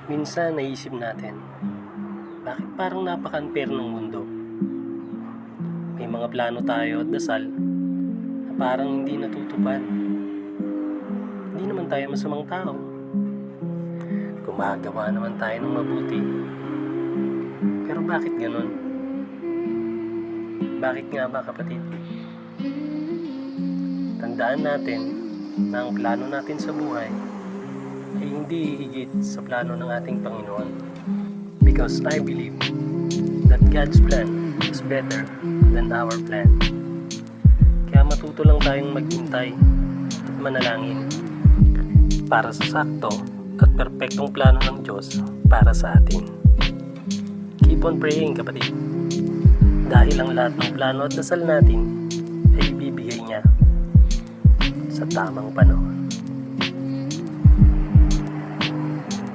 Minsan naisip natin, bakit parang napaka-unfair ng mundo? May mga plano tayo at dasal na parang hindi natutupad. Hindi naman tayo masamang tao. Gumagawa naman tayo ng mabuti. Pero bakit ganun? Bakit nga ba, kapatid? Tandaan natin na ang plano natin sa buhay ay hindi higit sa plano ng ating Panginoon. Because I believe that God's plan is better than our plan. Kaya matuto lang tayong maghintay at manalangin para sa sakto at perpektong plano ng Diyos para sa atin. Keep on praying, kapatid. Dahil ang lahat ng plano at dasal natin ay ibibigay niya sa tamang panahon.